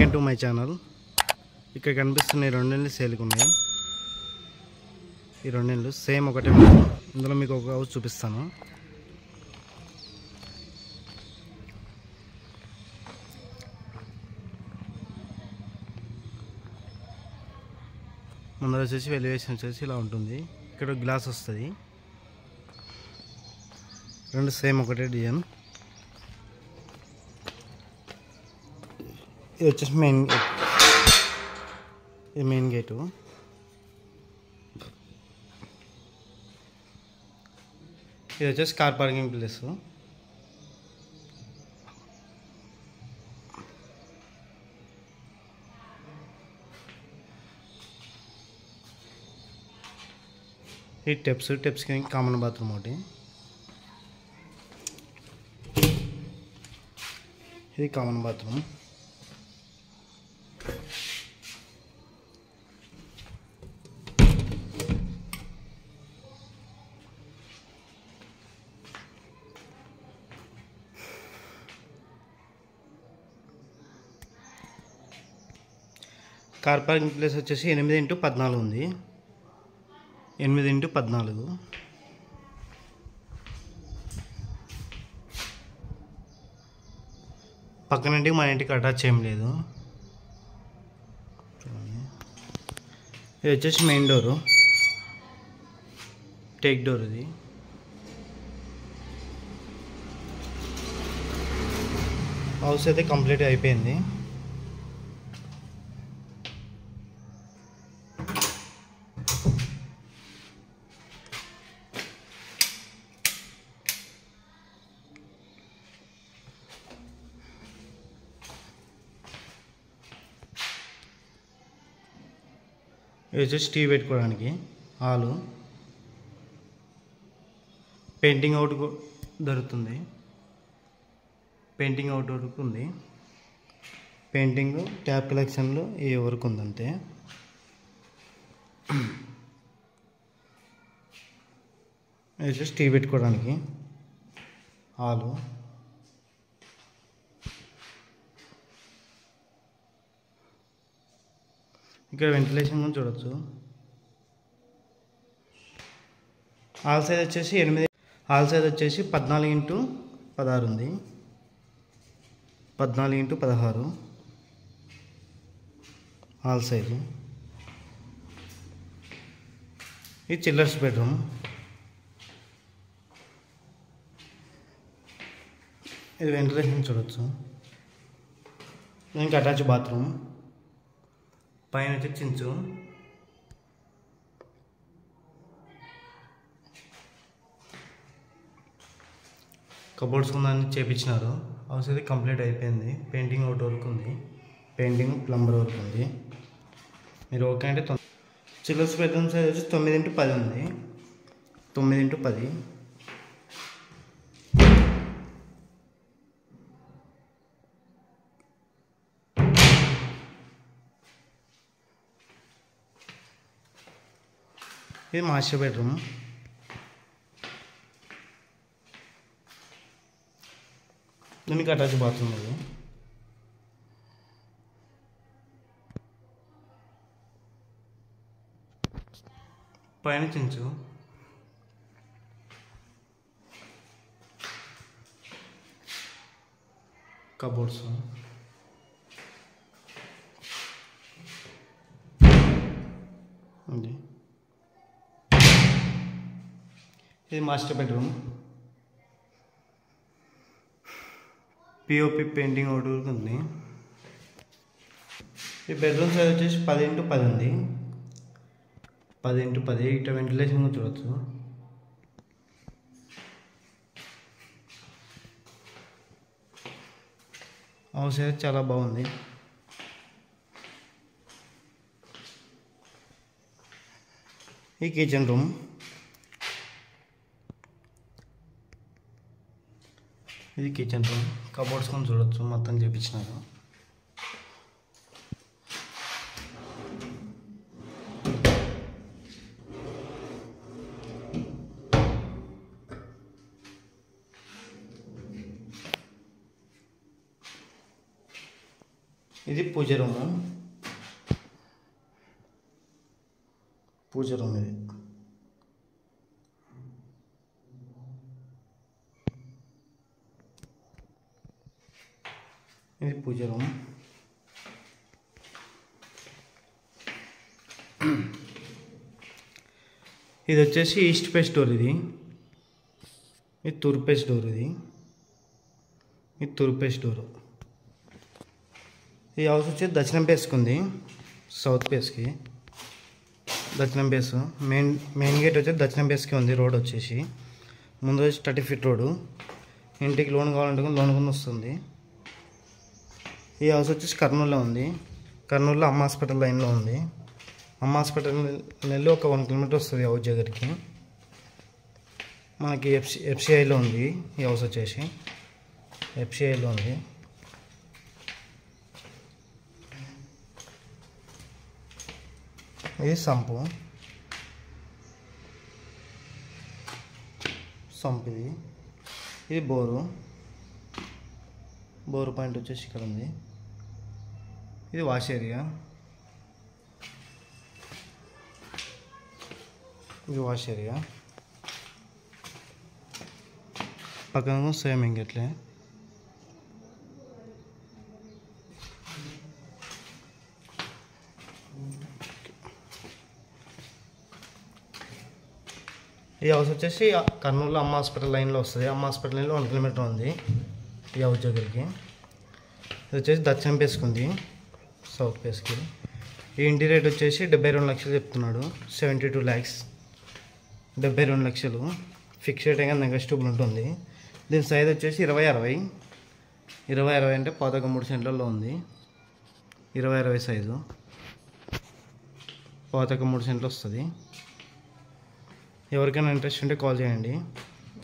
Welcome to my channel. ఇక్కడ కనిపిస్తున్న ఈ రెండింటిని సేల్కి ఉన్నాయి. ఈ రెండింటిలు సేమ్ ఒకటే ఉన్నాయి. ఇందులో మీకు ఒక హౌస్ చూపిస్తాను. ముందర వచ్చేసి ఎలివేషన్ వచ్చేసి ఇలా ఉంటుంది. ఇక్కడ గ్లాస్ వస్తుంది. రెండు సేమ్ ఒకటే డిజైన్. ఇది వచ్చేసి మెయిన్ గేట్. ఇది మెయిన్ గేటు. ఇది వచ్చేసి కార్ పార్కింగ్ ప్లేస్. ఈ టెప్స్కి కామన్ బాత్రూమ్ ఒకటి. ఇది common bathroom. Car parking place వచ్చేసి 8x14 ఉంది. 8x14. పక్కనంటే మన ఇంటికి అటాచ్ ఏం లేదు. ఇది వచ్చేసి మెయిన్ డోరు, టేక్ డోర్. ఇది హౌస్ అయితే కంప్లీట్ అయిపోయింది. ఇది వచ్చేసి టీవీ పెట్టుకోవడానికి హాలు. పెయింటింగ్ అవుట్ దొరుకుతుంది. పెయింటింగ్ అవుట్ వరకు ఉంది. పెయింటింగ్ ట్యాప్ కలెక్షన్లో ఈ వరకు ఉంది అంతే. ఇది వచ్చేసి టీవీ పెట్టుకోవడానికి హాలు. ఇక్కడ వెంటిలేషన్ కూడా చూడొచ్చు. హాల్ సైజ్ వచ్చేసి 14x16 ఉంది. 14x16 hall size. ఇది చిల్డ్రన్స్ బెడ్రూమ్. ఇది వెంటిలేషన్ చూడొచ్చు. దీనికి అటాచ్ బాత్రూమ్. పైన వచ్చి చించు. కబోర్డ్స్ ఉందని చేపించినారు. హౌస్ అయితే కంప్లీట్ అయిపోయింది. పెయింటింగ్ అవుట్ వరకు ఉంది. పెయింటింగ్ ప్లంబర్ వరకు ఉంది. మీరు ఓకే అంటే చిల్డ్రన్స్ బెడ్రూమ్ సైజ్ వచ్చి 9x10 ఉంది. 9x10. ఇది మాస్టర్ బెడ్రూమ్. దీనికి అటాచ్ బాత్రూమ్. ఇది పైన చించు. కబోర్డ్స్. ఉంది. ఇది మాస్టర్ బెడ్రూమ్. పిఓపి పెయింటింగ్ ఒకటి ఉంది. ఈ బెడ్రూమ్ సైజ్ వచ్చేసి 10x10 ఉంది. 10x10. ఇట్లా వెంటిలేషన్ చూడవచ్చు. హౌస్ అయితే చాలా బాగుంది. ఈ కిచెన్ రూమ్. ఇది కిచెన్ రూమ్. కబోర్డ్స్ కొని చూడొచ్చు. మొత్తం చేపించినారు. ఇది పూజ రూమ్ ఇది. ఇది పూజ రూమ్. ఇది వచ్చేసి ఈస్ట్ ఫేస్ డోర్. ఇది తూర్పు ఫేస్ డోర్. ఇది తూర్పు ఫేస్ డోరు. ఈ హౌస్ వచ్చేసి దక్షిణం ఫేస్కి ఉంది, సౌత్ ఫేస్కి. దక్షిణం ఫేస్ మెయిన్ గేట్ వచ్చేసి దక్షిణం ఫేస్కి ఉంది. రోడ్ వచ్చేసి ముందు వచ్చి 30 feet రోడ్డు. ఇంటికి లోన్ కావాలంటే లోన్ కింద వస్తుంది. ఈ హౌస్ వచ్చేసి కర్నూలులో ఉంది. కర్నూలులో అమ్మ హాస్పిటల్ లైన్లో ఉంది. అమ్మ హాస్పిటల్ వెళ్ళి ఒక 1 kilometer వస్తుంది హౌస్ దగ్గరికి. మనకి ఎఫ్సిఐలో ఉంది. ఈ హౌస్ వచ్చేసి ఎఫ్సిఐలో ఉంది. ఇది సంపు. ఇది బోరు పాయింట్ వచ్చేసి ఇక్కడ ఉంది. ఇది వాష్ ఏరియా. పక్కన సేమ్ ఇంకెట్లే. ఈ హౌస్ వచ్చేసి కర్నూలులో అమ్మ హాస్పిటల్ లైన్లో వస్తుంది. అమ్మ హాస్పిటల్ లైన్లో 1 kilometer ఉంది ఈ హౌస్ దగ్గరికి. ఇది వచ్చేసి దక్షిణం ఫేస్కి ఉంది, సౌత్ ఫేస్కి. ఈ ఇంటి రేట్ వచ్చేసి 72 లక్షలు చెప్తున్నాడు. 72 lakhs. 72 లక్షలు ఫిక్స్ రేట్ అయినా నెగోషియబుల్ ఉంటుంది. దీని సైజ్ వచ్చేసి 20-60. 20-60 అంటే 13 సెంట్లలో ఉంది. 20-60 సైజు 13 సెంట్లు వస్తుంది. ఎవరికైనా ఇంట్రెస్ట్ ఉంటే కాల్ చేయండి.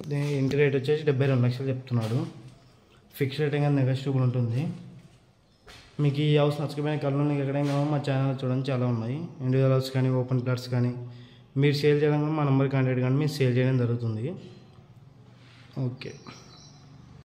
దీని ఇంటి రేట్ వచ్చేసి 72 లక్షలు చెప్తున్నాడు. ఫిక్స్ రేట్ అయినా నెగోషియబుల్ ఉంటుంది. మీకు ఈ హౌస్ నచ్చకపోయిన కర్నూలు ఎక్కడైనా మా ఛానల్ చూడండి, చాలా ఉన్నాయి. ఇండివిజువల్ హౌస్ కానీ ఓపెన్ ప్లాట్స్ కానీ మీరు సేల్ చేయడం కానీ మా నెంబర్ కాంటాక్ట్ కానీ మీరు సేల్ చేయడం జరుగుతుంది. ఓకే.